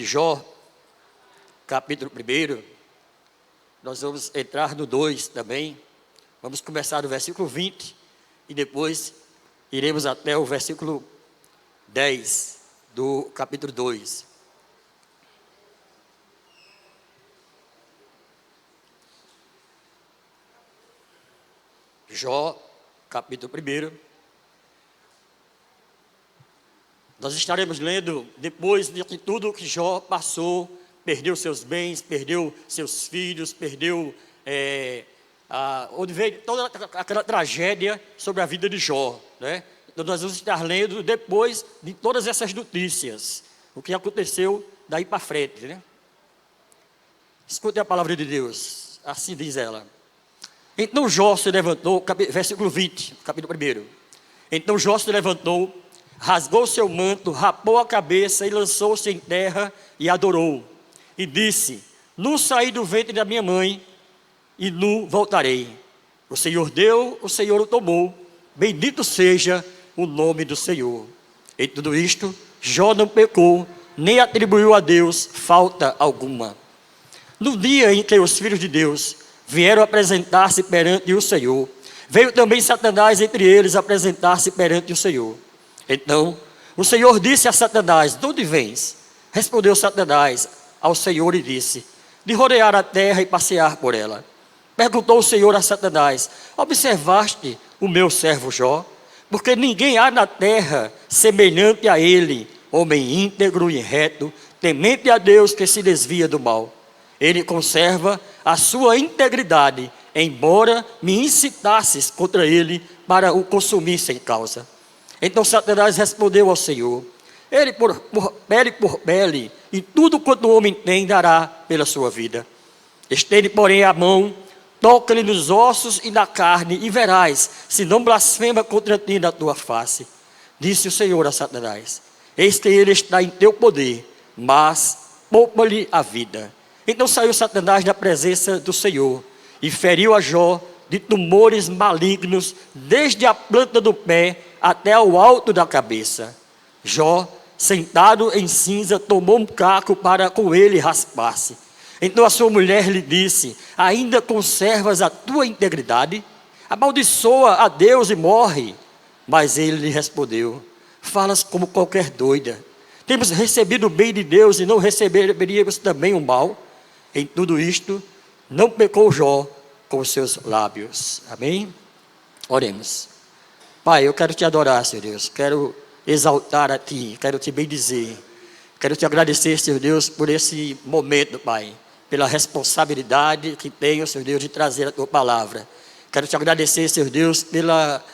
de Jó, capítulo 1, nós vamos entrar no 2 também. Vamos começar do versículo 20 e depois iremos até o versículo 10 do capítulo 2. Jó, capítulo 1. Nós estaremos lendo depois de tudo que Jó passou, perdeu seus bens, perdeu seus filhos, perdeu onde veio toda aquela tragédia sobre a vida de Jó, né? Então nós vamos estar lendo depois de todas essas notícias, o que aconteceu daí para frente, né? Escute a palavra de Deus, assim diz ela. Então Jó se levantou, versículo 20, capítulo 1. Então Jó se levantou, rasgou seu manto, rapou a cabeça e lançou-se em terra e adorou. E disse: nu saí do ventre da minha mãe e nu voltarei. O Senhor deu, o Senhor o tomou. Bendito seja o nome do Senhor. Em tudo isto, Jó não pecou, nem atribuiu a Deus falta alguma. No dia em que os filhos de Deus vieram apresentar-se perante o Senhor, veio também Satanás entre eles apresentar-se perante o Senhor. Então, o Senhor disse a Satanás: de onde vens? Respondeu Satanás ao Senhor e disse: de rodear a terra e passear por ela. Perguntou o Senhor a Satanás: observaste o meu servo Jó? Porque ninguém há na terra semelhante a ele, homem íntegro e reto, temente a Deus, que se desvia do mal. Ele conserva a sua integridade, embora me incitasses contra ele para o consumir sem causa. Então Satanás respondeu ao Senhor: ele por pele, e tudo quanto o homem tem dará pela sua vida. Estende, porém, a mão, toca-lhe nos ossos e na carne, e verás, se não blasfema contra ti na tua face. Disse o Senhor a Satanás: eis que ele está em teu poder, mas poupa-lhe a vida. Então saiu Satanás da presença do Senhor e feriu a Jó de tumores malignos, desde a planta do pé até ao alto da cabeça. Jó, sentado em cinza, tomou um caco para com ele raspar-se. Então a sua mulher lhe disse: ainda conservas a tua integridade? Amaldiçoa a Deus e morre. Mas ele lhe respondeu: falas como qualquer doida. Temos recebido o bem de Deus e não receberíamos também o mal? Em tudo isto, não pecou Jó com os seus lábios. Amém? Oremos. Pai, eu quero te adorar, Senhor Deus. Quero exaltar a Ti, quero te bendizer. Quero te agradecer, Senhor Deus, por esse momento, Pai. Pela responsabilidade que tenho, Senhor Deus, de trazer a Tua palavra. Quero te agradecer, Senhor Deus, pela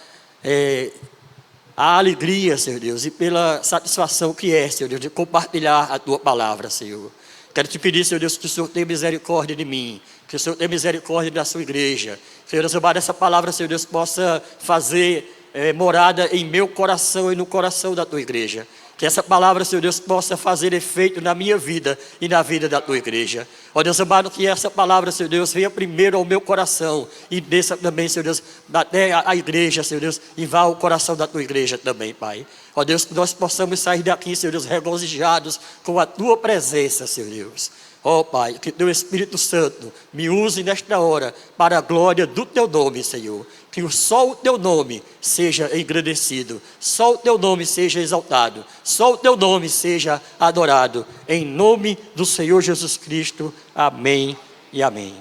a alegria, Senhor Deus, e pela satisfação que é, Senhor Deus, de compartilhar a Tua palavra, Senhor. Quero te pedir, Senhor Deus, que o Senhor tenha misericórdia de mim, que o Senhor tenha misericórdia da sua igreja. Senhor Deus, essa palavra, Senhor Deus, possa fazer morada em meu coração e no coração da tua igreja. Que essa palavra, Senhor Deus, possa fazer efeito na minha vida e na vida da tua igreja. Ó Deus amado, que essa palavra, Senhor Deus, venha primeiro ao meu coração e desça também, Senhor Deus, até a igreja, Senhor Deus, e vá ao coração da tua igreja também, Pai. Ó Deus, que nós possamos sair daqui, Senhor Deus, regozijados com a tua presença, Senhor Deus. Ó Pai, que teu Espírito Santo me use nesta hora para a glória do teu nome, Senhor. Que só o teu nome seja engrandecido, só o teu nome seja exaltado, só o teu nome seja adorado. Em nome do Senhor Jesus Cristo. Amém e amém.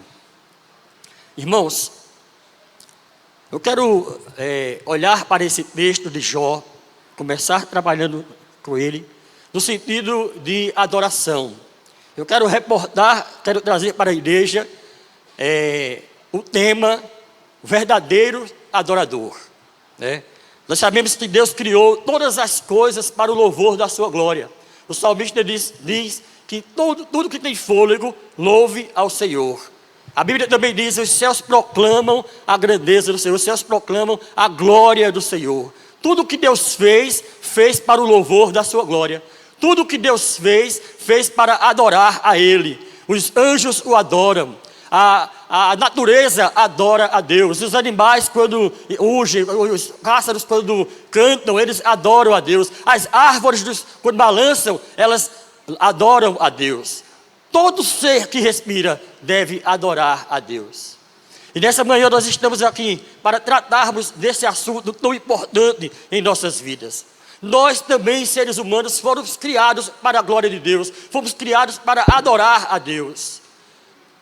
Irmãos, eu quero olhar para esse texto de Jó, começar trabalhando com ele, no sentido de adoração. Eu quero trazer para a igreja o tema verdadeiro adorador, né? Nós sabemos que Deus criou todas as coisas para o louvor da sua glória. O salmista diz que tudo que tem fôlego louve ao Senhor. A Bíblia também diz: os céus proclamam a grandeza do Senhor, os céus proclamam a glória do Senhor. Tudo que Deus fez para o louvor da sua glória. Tudo que Deus fez para adorar a Ele. Os anjos o adoram. A natureza adora a Deus. Os animais, quando ugem, os pássaros, quando cantam, eles adoram a Deus. As árvores, quando balançam, elas adoram a Deus. Todo ser que respira deve adorar a Deus. E nessa manhã nós estamos aqui para tratarmos desse assunto tão importante em nossas vidas. Nós também, seres humanos, fomos criados para a glória de Deus. Fomos criados para adorar a Deus.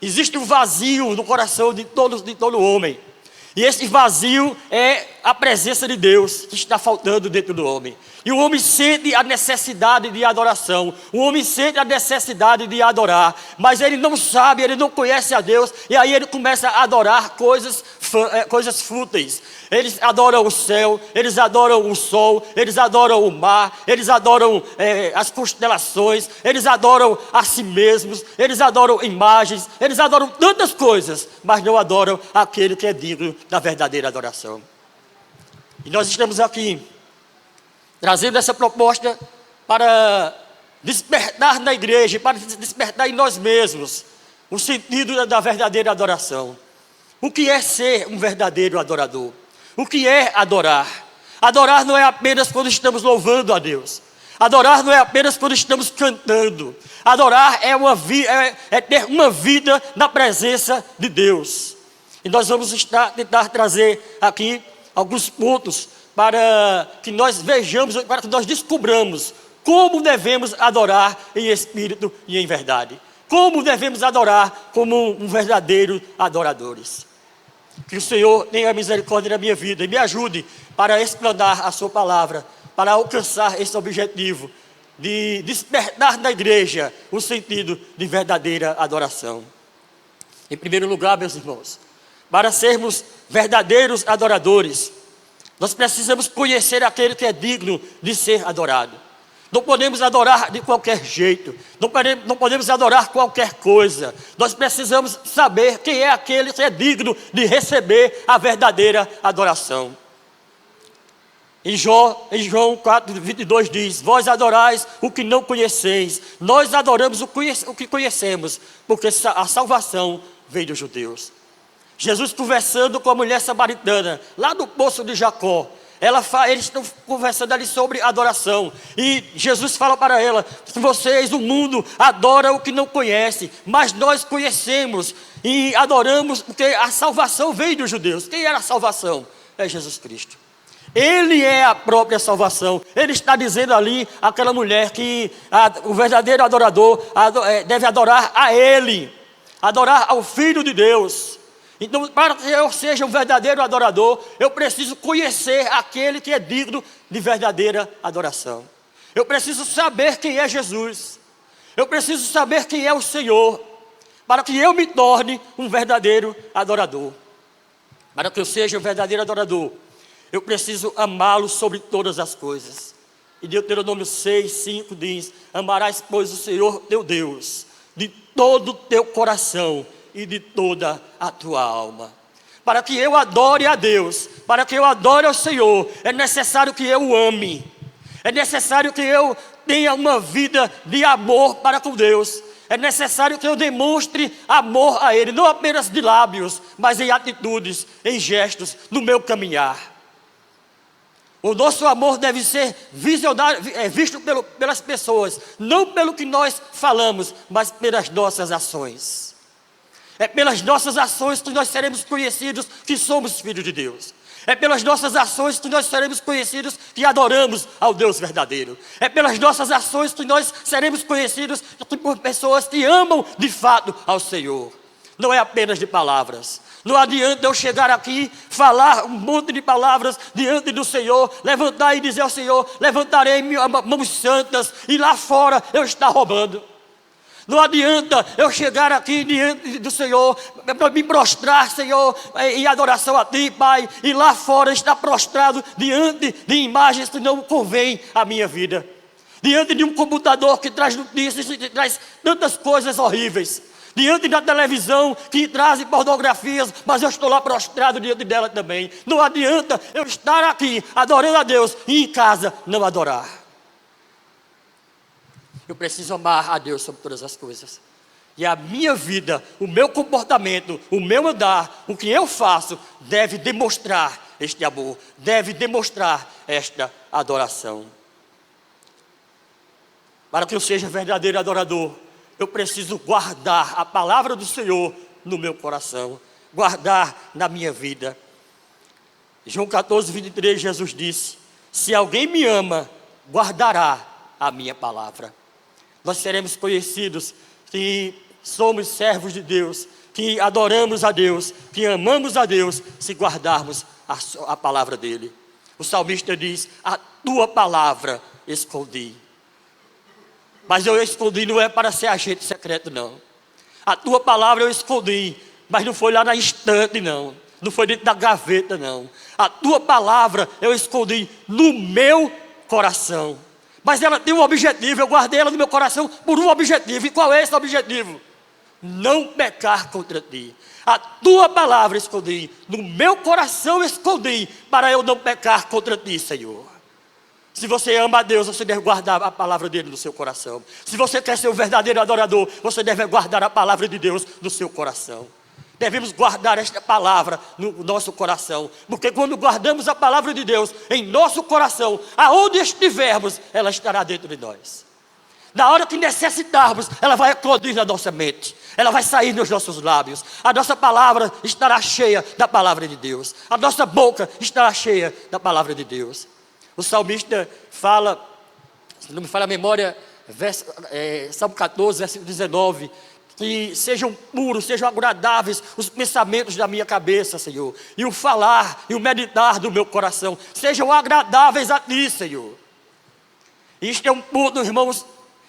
Existe um vazio no coração de todo homem. E esse vazio é a presença de Deus que está faltando dentro do homem. E o homem sente a necessidade de adoração. O homem sente a necessidade de adorar. Mas ele não sabe, ele não conhece a Deus. E aí ele começa a adorar coisas fúteis. Eles adoram o céu, eles adoram o sol, eles adoram o mar, eles adoram as constelações, eles adoram a si mesmos, eles adoram imagens, eles adoram tantas coisas, mas não adoram aquele que é digno da verdadeira adoração. E nós estamos aqui trazendo essa proposta para despertar na igreja, para despertar em nós mesmos o sentido da verdadeira adoração. O que é ser um verdadeiro adorador? O que é adorar? Adorar não é apenas quando estamos louvando a Deus. Adorar não é apenas quando estamos cantando. Adorar é ter uma vida na presença de Deus. E nós vamos tentar trazer aqui alguns pontos para que nós vejamos, para que nós descobramos como devemos adorar em espírito e em verdade. Como devemos adorar como um verdadeiro adoradores. Que o Senhor tenha misericórdia na minha vida e me ajude para explanar a sua palavra, para alcançar esse objetivo de despertar na igreja o sentido de verdadeira adoração. Em primeiro lugar, meus irmãos, para sermos verdadeiros adoradores, nós precisamos conhecer aquele que é digno de ser adorado. Não podemos adorar de qualquer jeito, não podemos adorar qualquer coisa. Nós precisamos saber quem é aquele que é digno de receber a verdadeira adoração. Em João 4:22 diz: vós adorais o que não conheceis, nós adoramos o que conhecemos, porque a salvação veio dos judeus. Jesus conversando com a mulher samaritana, lá no poço de Jacó, eles estão conversando ali sobre adoração. E Jesus fala para ela: vocês, o mundo, adora o que não conhece, mas nós conhecemos e adoramos porque a salvação veio dos judeus. Quem era a salvação? É Jesus Cristo. Ele é a própria salvação. Ele está dizendo ali àquela mulher que o verdadeiro adorador deve adorar a Ele, adorar ao Filho de Deus. Então, para que eu seja um verdadeiro adorador, eu preciso conhecer aquele que é digno de verdadeira adoração. Eu preciso saber quem é Jesus. Eu preciso saber quem é o Senhor, para que eu me torne um verdadeiro adorador. Para que eu seja um verdadeiro adorador, eu preciso amá-lo sobre todas as coisas. E Deuteronômio 6:5 diz: amarás, pois, o Senhor teu Deus de todo o teu coração e de toda a tua alma. Para que eu adore a Deus, para que eu adore ao Senhor, é necessário que eu o ame. É necessário que eu tenha uma vida de amor para com Deus. É necessário que eu demonstre amor a Ele, não apenas de lábios, mas em atitudes, em gestos, no meu caminhar. O nosso amor deve ser visto pelas pessoas, não pelo que nós falamos, mas pelas nossas ações. É pelas nossas ações que nós seremos conhecidos que somos filhos de Deus. É pelas nossas ações que nós seremos conhecidos que adoramos ao Deus verdadeiro. É pelas nossas ações que nós seremos conhecidos por pessoas que amam de fato ao Senhor. Não é apenas de palavras. Não adianta eu chegar aqui, falar um monte de palavras diante do Senhor, levantar e dizer ao Senhor: levantarei mãos santas, e lá fora eu estar roubando. Não adianta eu chegar aqui diante do Senhor, para me prostrar, Senhor, em adoração a Ti, Pai, e lá fora estar prostrado diante de imagens que não convêm à minha vida. Diante de um computador que traz notícias, que traz tantas coisas horríveis. Diante da televisão que traz pornografias, mas eu estou lá prostrado diante dela também. Não adianta eu estar aqui adorando a Deus e em casa não adorar. Eu preciso amar a Deus sobre todas as coisas. E a minha vida, o meu comportamento, o meu andar, o que eu faço, deve demonstrar este amor, deve demonstrar esta adoração. Para que eu seja verdadeiro adorador, eu preciso guardar a palavra do Senhor no meu coração, guardar na minha vida. João 14, 23, Jesus disse: se alguém me ama, guardará a minha palavra. Nós seremos conhecidos que somos servos de Deus, que adoramos a Deus, que amamos a Deus, se guardarmos a palavra dele. O salmista diz: a tua palavra escondi. Mas eu escondi não é para ser agente secreto, não. A tua palavra eu escondi, mas não foi lá na estante, não. Não foi dentro da gaveta, não. A tua palavra eu escondi no meu coração. Mas ela tem um objetivo, eu guardei ela no meu coração por um objetivo. E qual é esse objetivo? Não pecar contra ti. A tua palavra escondi, no meu coração escondi, para eu não pecar contra ti, Senhor. Se você ama a Deus, você deve guardar a palavra dele no seu coração. Se você quer ser um verdadeiro adorador, você deve guardar a palavra de Deus no seu coração. Devemos guardar esta palavra no nosso coração, porque quando guardamos a palavra de Deus em nosso coração, aonde estivermos, ela estará dentro de nós. Na hora que necessitarmos, ela vai eclodir na nossa mente, ela vai sair nos nossos lábios. A nossa palavra estará cheia da palavra de Deus, a nossa boca estará cheia da palavra de Deus. O salmista fala, se não me falha a memória, Salmo 14, versículo 19, que sejam puros, sejam agradáveis os pensamentos da minha cabeça, Senhor, e o falar e o meditar do meu coração, sejam agradáveis a ti, Senhor. Isto é um ponto, irmãos,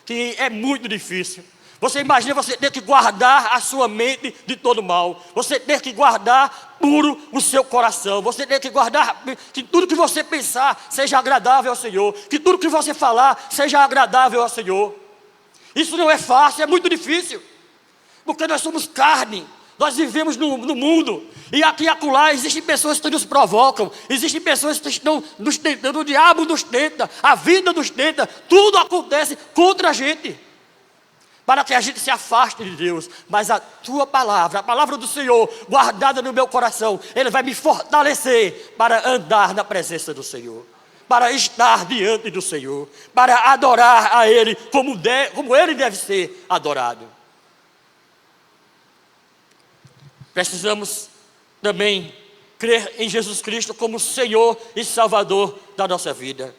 que é muito difícil. Você imagina você ter que guardar a sua mente de todo mal, você ter que guardar puro o seu coração, você ter que guardar que tudo que você pensar seja agradável ao Senhor, que tudo que você falar seja agradável ao Senhor. Isso não é fácil, é muito difícil, porque nós somos carne, nós vivemos no mundo, e aqui e acolá existem pessoas que nos provocam, existem pessoas que estão nos tentando, o diabo nos tenta, a vida nos tenta, tudo acontece contra a gente, para que a gente se afaste de Deus. Mas a tua palavra, a palavra do Senhor, guardada no meu coração, ele vai me fortalecer para andar na presença do Senhor, para estar diante do Senhor, para adorar a Ele como Ele deve ser adorado. Precisamos também crer em Jesus Cristo como Senhor e Salvador da nossa vida.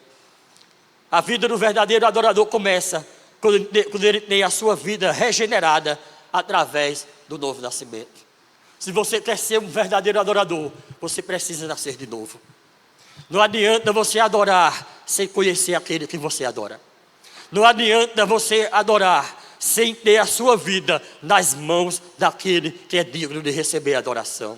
A vida do verdadeiro adorador começa quando ele tem a sua vida regenerada através do novo nascimento. Se você quer ser um verdadeiro adorador, você precisa nascer de novo. Não adianta você adorar sem conhecer aquele que você adora. Não adianta você adorar sem ter a sua vida nas mãos daquele que é digno de receber a adoração.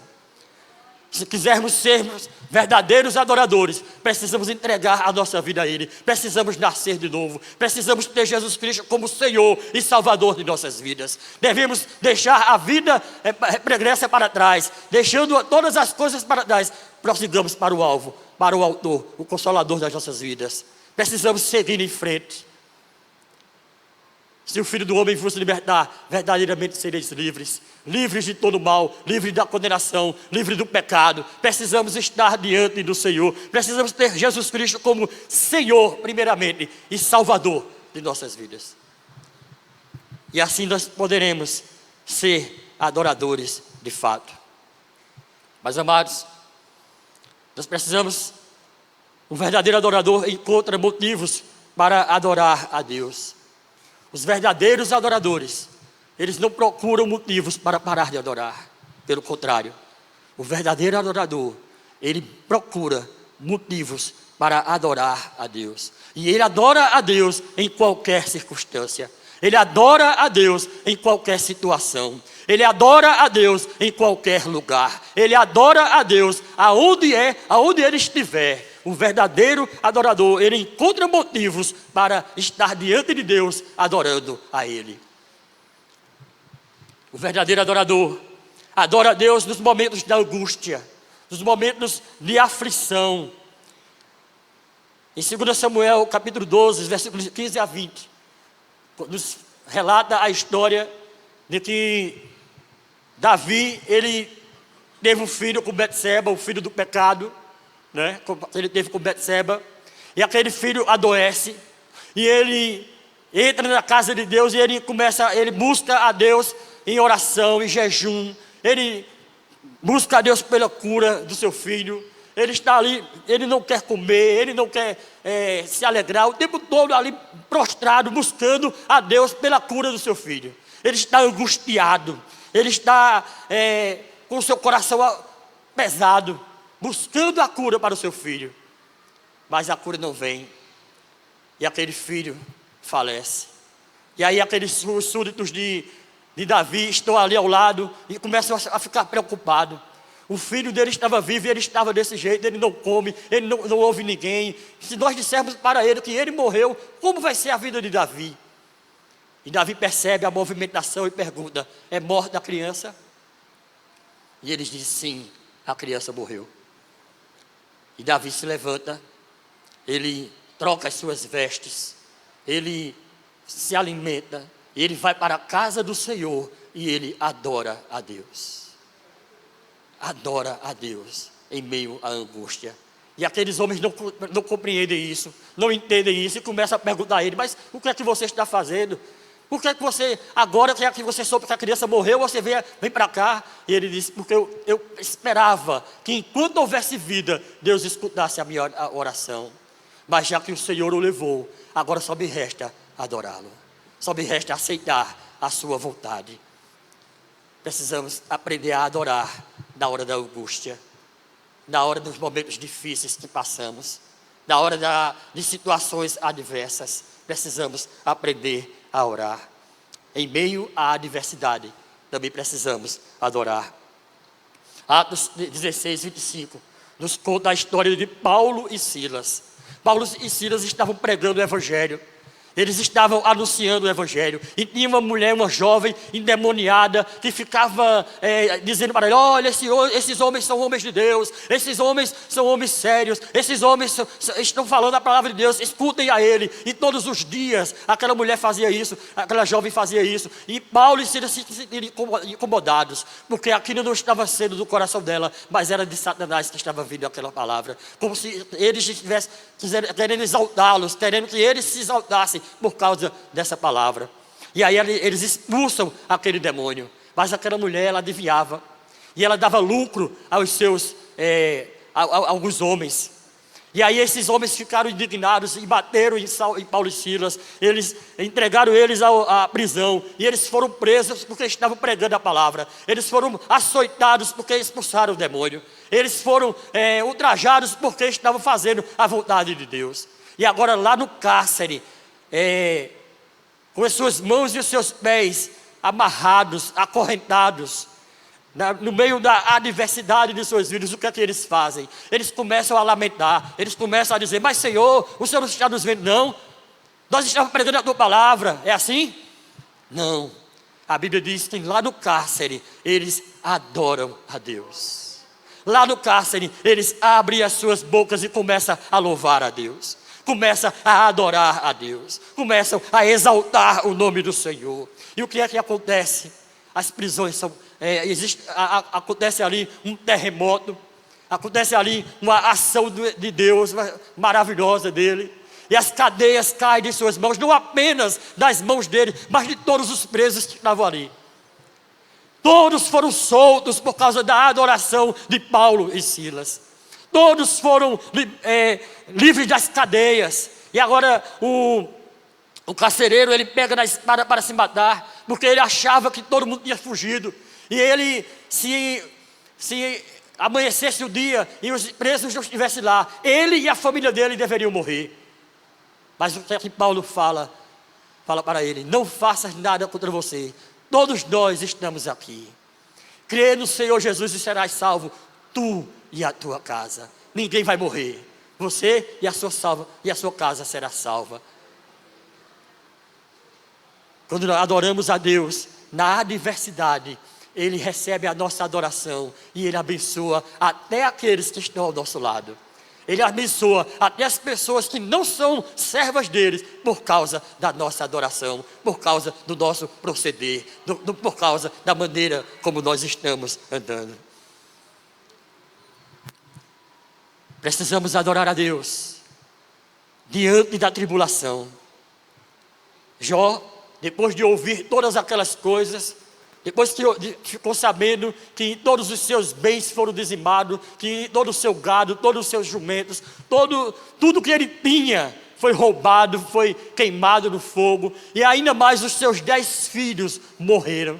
Se quisermos sermos verdadeiros adoradores, precisamos entregar a nossa vida a Ele, precisamos nascer de novo, precisamos ter Jesus Cristo como Senhor e Salvador de nossas vidas. Devemos deixar a vida pregressa para trás, deixando todas as coisas para trás, prossigamos para o alvo, para o autor, o consolador das nossas vidas. Precisamos seguir em frente. Se o Filho do Homem vos libertar, verdadeiramente sereis livres. Livres de todo mal, livres da condenação, livres do pecado. Precisamos estar diante do Senhor. Precisamos ter Jesus Cristo como Senhor, primeiramente, e Salvador de nossas vidas. E assim nós poderemos ser adoradores de fato. Mas, amados, nós precisamos, um verdadeiro adorador encontra motivos para adorar a Deus. Os verdadeiros adoradores, eles não procuram motivos para parar de adorar. Pelo contrário, o verdadeiro adorador, ele procura motivos para adorar a Deus. E ele adora a Deus em qualquer circunstância. Ele adora a Deus em qualquer situação. Ele adora a Deus em qualquer lugar. Ele adora a Deus aonde ele estiver. O verdadeiro adorador, ele encontra motivos para estar diante de Deus adorando a Ele. O verdadeiro adorador adora a Deus nos momentos de angústia, nos momentos de aflição. Em 2 Samuel capítulo 12, versículos 15 a 20, nos relata a história de que Davi, ele teve um filho com Betseba, o filho do pecado, ele teve com Betseba, e aquele filho adoece, e ele entra na casa de Deus e ele busca a Deus em oração, em jejum. Ele busca a Deus pela cura do seu filho. Ele está ali, ele não quer comer, ele não quer se alegrar, o tempo todo ali prostrado, buscando a Deus pela cura do seu filho. Ele está angustiado, ele está com o seu coração pesado, buscando a cura para o seu filho. Mas a cura não vem, e aquele filho falece. E aí aqueles súditos de Davi estão ali ao lado e começam a ficar preocupados. O filho dele estava vivo e ele estava desse jeito, ele não come, ele não ouve ninguém. Se nós dissermos para ele que ele morreu, como vai ser a vida de Davi? E Davi percebe a movimentação e pergunta: é morta a criança? E eles dizem: sim, a criança morreu. E Davi se levanta, ele troca as suas vestes, ele se alimenta, ele vai para a casa do Senhor e ele adora a Deus. Adora a Deus em meio à angústia. E aqueles homens não compreendem isso, não entendem isso e começam a perguntar a ele: mas o que é que você está fazendo? Por que é que você, agora que você soube que a criança morreu, você vem para cá? E ele disse: porque eu esperava que enquanto houvesse vida, Deus escutasse a minha oração. Mas já que o Senhor o levou, agora só me resta adorá-lo. Só me resta aceitar a sua vontade. Precisamos aprender a adorar na hora da angústia, na hora dos momentos difíceis que passamos, na hora de situações adversas. Precisamos aprender a orar. Em meio à adversidade, também precisamos adorar. Atos 16, 25, nos conta a história de Paulo e Silas. Paulo e Silas estavam pregando o Evangelho. Eles estavam anunciando o Evangelho. E tinha uma mulher, uma jovem endemoniada, que ficava dizendo para ele: olha, esses homens são homens de Deus, esses homens são homens sérios, esses homens estão falando a palavra de Deus, escutem a ele. E todos os dias aquela mulher fazia isso, aquela jovem fazia isso. E Paulo e Silas se sentiram incomodados, porque aquilo não estava sendo do coração dela, mas era de Satanás que estava vindo aquela palavra. Como se eles estivessem querendo exaltá-los, querendo que eles se exaltassem por causa dessa palavra. E aí eles expulsam aquele demônio. Mas aquela mulher, ela adivinhava, e ela dava lucro aos seus alguns homens. E aí esses homens ficaram indignados e bateram em Paulo e Silas. Eles entregaram eles à prisão, e eles foram presos porque estavam pregando a palavra. Eles foram açoitados porque expulsaram o demônio. Eles foram ultrajados porque estavam fazendo a vontade de Deus. E agora lá no cárcere, com as suas mãos e os seus pés amarrados, acorrentados, no meio da adversidade de suas vidas, o que é que eles fazem? Eles começam a lamentar, eles começam a dizer: mas Senhor, o Senhor não está nos vendo não? Nós estamos pregando a tua palavra, é assim? Não, a Bíblia diz que lá no cárcere eles adoram a Deus. Lá no cárcere eles abrem as suas bocas e começam a louvar a Deus. Começam a adorar a Deus, começam a exaltar o nome do Senhor. E o que é que acontece? As prisões são, acontece ali um terremoto, acontece ali uma ação de Deus maravilhosa dele, e as cadeias caem de suas mãos, não apenas das mãos dele, mas de todos os presos que estavam ali. Todos foram soltos por causa da adoração de Paulo e Silas. Todos foram livres das cadeias. E agora o carcereiro, ele pega na espada para se matar, porque ele achava que todo mundo tinha fugido. E ele, se amanhecesse o dia e os presos não estivessem lá, ele e a família dele deveriam morrer. Mas o que é que Paulo fala para ele: não faças nada contra você, todos nós estamos aqui. Crê no Senhor Jesus e serás salvo, tu e a tua casa. Ninguém vai morrer. Você e a sua casa será salva. Quando nós adoramos a Deus na adversidade, Ele recebe a nossa adoração e Ele abençoa até aqueles que estão ao nosso lado. Ele abençoa até as pessoas que não são servas deles, por causa da nossa adoração, por causa do nosso proceder, por causa da maneira como nós estamos andando. Precisamos adorar a Deus diante da tribulação. Jó, depois de ouvir todas aquelas coisas, depois que ficou sabendo que todos os seus bens foram dizimados, que todo o seu gado, todos os seus jumentos, tudo que ele tinha foi roubado, foi queimado no fogo, e ainda mais os seus 10 filhos morreram.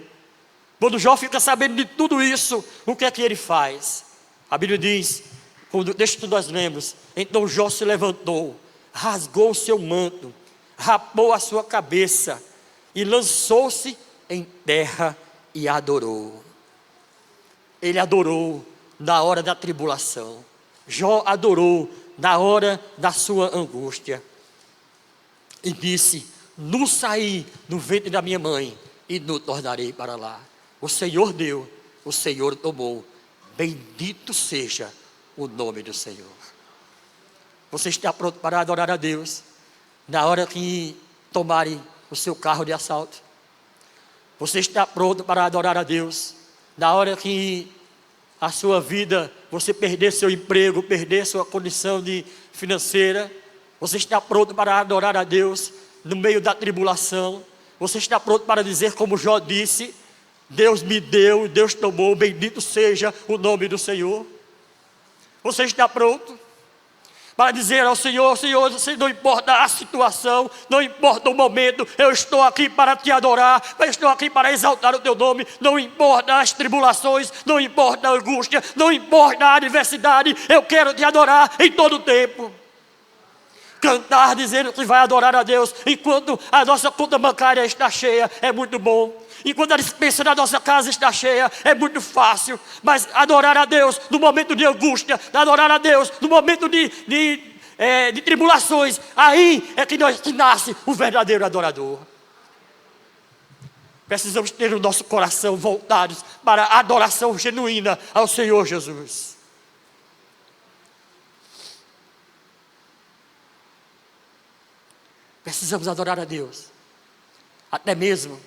Quando Jó fica sabendo de tudo isso, o que é que ele faz? A Bíblia diz, quando deixa que nós lemos, então Jó se levantou, rasgou o seu manto, rapou a sua cabeça e lançou-se em terra e adorou. Ele adorou na hora da tribulação. Jó adorou na hora da sua angústia. E disse: "Nu saí do ventre da minha mãe e nu tornarei para lá. O Senhor deu, o Senhor tomou. Bendito seja o nome do Senhor." Você está pronto para adorar a Deus na hora que tomarem o seu carro de assalto? Você está pronto para adorar a Deus na hora que a sua vida, você perder seu emprego, perder sua condição financeira? Você está pronto para adorar a Deus no meio da tribulação? Você está pronto para dizer como Jó disse: "Deus me deu, Deus tomou, bendito seja o nome do Senhor"? Você está pronto para dizer ao Senhor: "Senhor, não importa a situação, não importa o momento, eu estou aqui para te adorar, eu estou aqui para exaltar o teu nome, não importa as tribulações, não importa a angústia, não importa a adversidade, eu quero te adorar em todo o tempo." Cantar dizendo que vai adorar a Deus enquanto a nossa conta bancária está cheia é muito bom. Enquanto a despensa da nossa casa está cheia, é muito fácil. Mas adorar a Deus no momento de angústia, adorar a Deus no momento de tribulações, aí é que nasce o verdadeiro adorador. Precisamos ter o nosso coração voltados para a adoração genuína ao Senhor Jesus. Precisamos adorar a Deus, até mesmo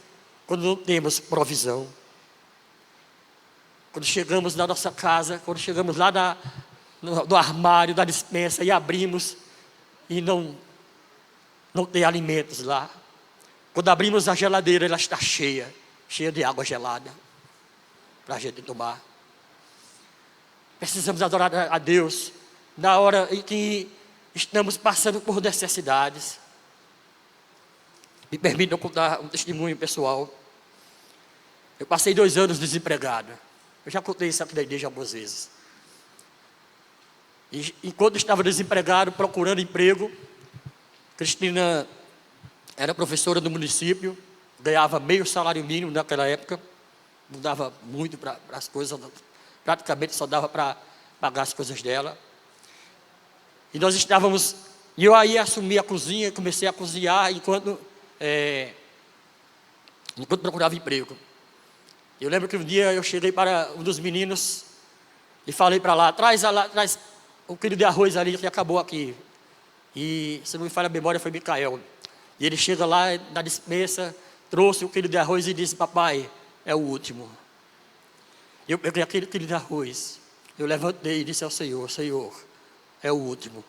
quando não temos provisão. Quando chegamos na nossa casa, quando chegamos lá no armário da despensa e abrimos e não tem alimentos lá. Quando abrimos a geladeira, ela está cheia de água gelada para a gente tomar. Precisamos adorar a Deus na hora em que estamos passando por necessidades. Me permitam contar um testemunho pessoal. Eu passei 2 anos desempregado. Eu já contei isso aqui na igreja algumas vezes. E enquanto estava desempregado, procurando emprego, Cristina era professora do município, ganhava meio salário mínimo naquela época, não dava muito para as coisas, praticamente só dava para pagar as coisas dela. E nós estávamos, e eu aí assumi a cozinha, comecei a cozinhar enquanto procurava emprego. Eu lembro que um dia eu cheguei para um dos meninos e falei para lá: traz o quilo de arroz ali que acabou aqui. E, se não me falha a memória, foi Micael. E ele chega lá na despensa, trouxe o quilo de arroz e disse: "Papai, é o último." Eu peguei aquele quilo de arroz, eu levantei e disse ao Senhor: "Senhor, é o último.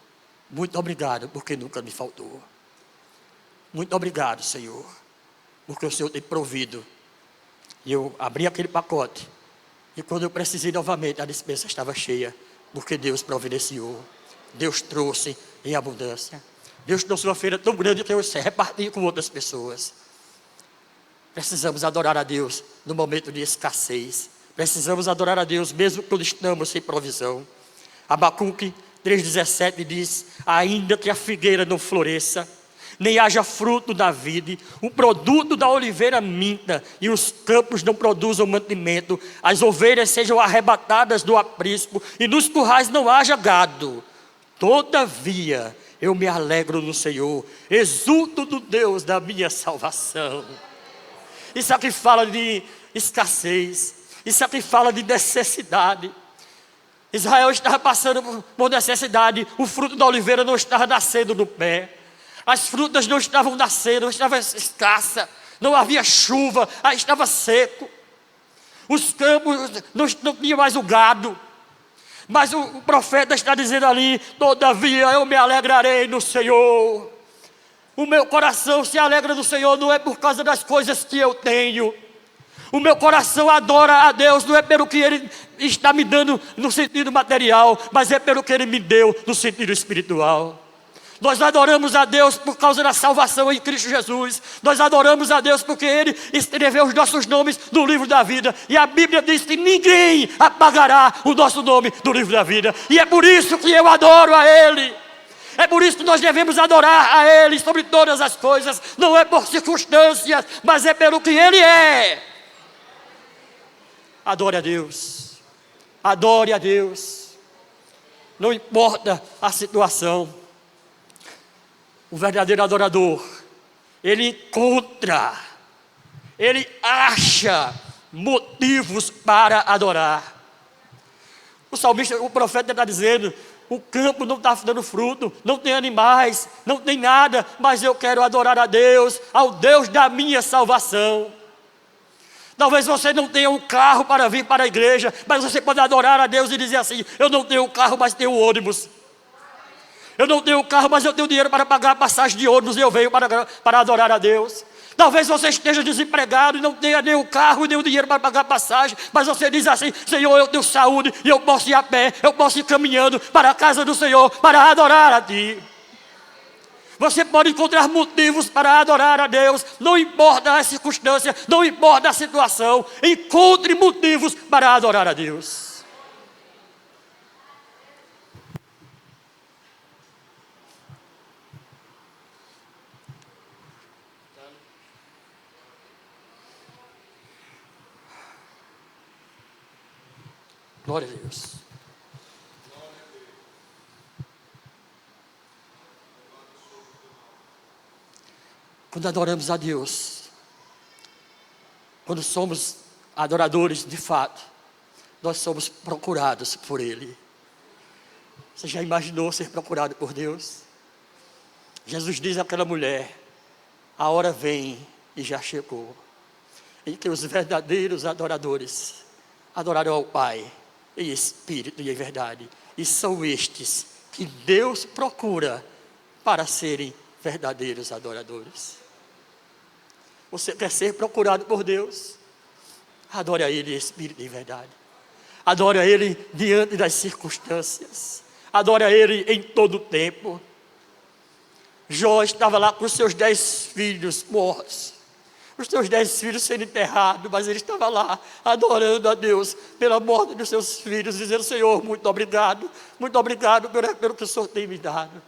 Muito obrigado, porque nunca me faltou. Muito obrigado, Senhor, porque o Senhor tem provido." E eu abri aquele pacote, e quando eu precisei novamente, a despensa estava cheia, porque Deus providenciou, Deus trouxe em abundância. Deus trouxe uma feira tão grande que eu reparti com outras pessoas. Precisamos adorar a Deus no momento de escassez. Precisamos adorar a Deus mesmo quando estamos sem provisão. Abacuque 3,17 diz: "Ainda que a figueira não floresça, nem haja fruto da vide, o produto da oliveira minta, e os campos não produzam mantimento, as ovelhas sejam arrebatadas do aprisco, e nos currais não haja gado. Todavia eu me alegro no Senhor, exulto do Deus da minha salvação." Isso aqui fala de escassez, isso aqui fala de necessidade. Israel estava passando por necessidade, o fruto da oliveira não estava nascendo no pé. As frutas não estavam nascendo, estava escassa, não havia chuva, estava seco. Os campos não tinha mais o gado. Mas o profeta está dizendo ali: "Todavia eu me alegrarei no Senhor." O meu coração se alegra no Senhor, não é por causa das coisas que eu tenho. O meu coração adora a Deus, não é pelo que Ele está me dando no sentido material, mas é pelo que Ele me deu no sentido espiritual. Nós adoramos a Deus por causa da salvação em Cristo Jesus. Nós adoramos a Deus porque Ele escreveu os nossos nomes no livro da vida. E a Bíblia diz que ninguém apagará o nosso nome do livro da vida. E é por isso que eu adoro a Ele. É por isso que nós devemos adorar a Ele sobre todas as coisas. Não é por circunstâncias, mas é pelo que Ele é. Adore a Deus. Adore a Deus. Não importa a situação. O verdadeiro adorador, ele encontra, ele acha motivos para adorar. O salmista, o profeta está dizendo: o campo não está dando fruto, não tem animais, não tem nada, mas eu quero adorar a Deus, ao Deus da minha salvação. Talvez você não tenha um carro para vir para a igreja, mas você pode adorar a Deus e dizer assim: eu não tenho um carro, mas tenho um ônibus. Eu não tenho carro, mas eu tenho dinheiro para pagar a passagem de ônibus e eu venho para adorar a Deus. Talvez você esteja desempregado e não tenha nem o carro, nem o dinheiro para pagar a passagem, mas você diz assim: Senhor, eu tenho saúde e eu posso ir a pé, eu posso ir caminhando para a casa do Senhor para adorar a Ti. Você pode encontrar motivos para adorar a Deus, não importa a circunstância, não importa a situação, encontre motivos para adorar a Deus. Glória a Deus. Quando adoramos a Deus, quando somos adoradores de fato, nós somos procurados por Ele. Você já imaginou ser procurado por Deus? Jesus diz àquela mulher: a hora vem e já chegou, em que os verdadeiros adoradores adorarão ao Pai em espírito e em verdade. E são estes que Deus procura para serem verdadeiros adoradores. Você quer ser procurado por Deus? Adore a Ele em espírito e em verdade. Adore a Ele diante das circunstâncias. Adore a Ele em todo o tempo. Jó estava lá com os seus 10 filhos mortos. Os seus 10 filhos sendo enterrados, mas ele estava lá adorando a Deus pela morte dos seus filhos, dizendo: Senhor, muito obrigado pelo que o Senhor tem me dado.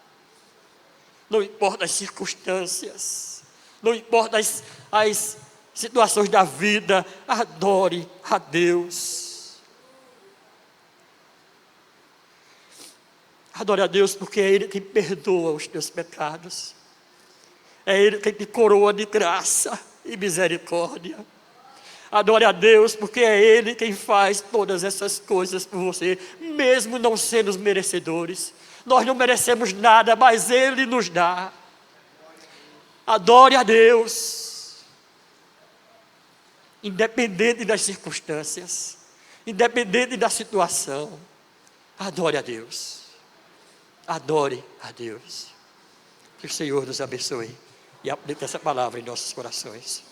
Não importa as circunstâncias, não importa as situações da vida, adore a Deus. Adore a Deus porque é Ele quem perdoa os teus pecados. É Ele quem te coroa de graça e misericórdia. Adore a Deus porque é Ele quem faz todas essas coisas por você, mesmo não sendo os merecedores. Nós não merecemos nada, mas Ele nos dá. Adore a Deus, independente das circunstâncias, independente da situação. Adore a Deus. Adore a Deus. Que o Senhor nos abençoe e aplique essa palavra em nossos corações.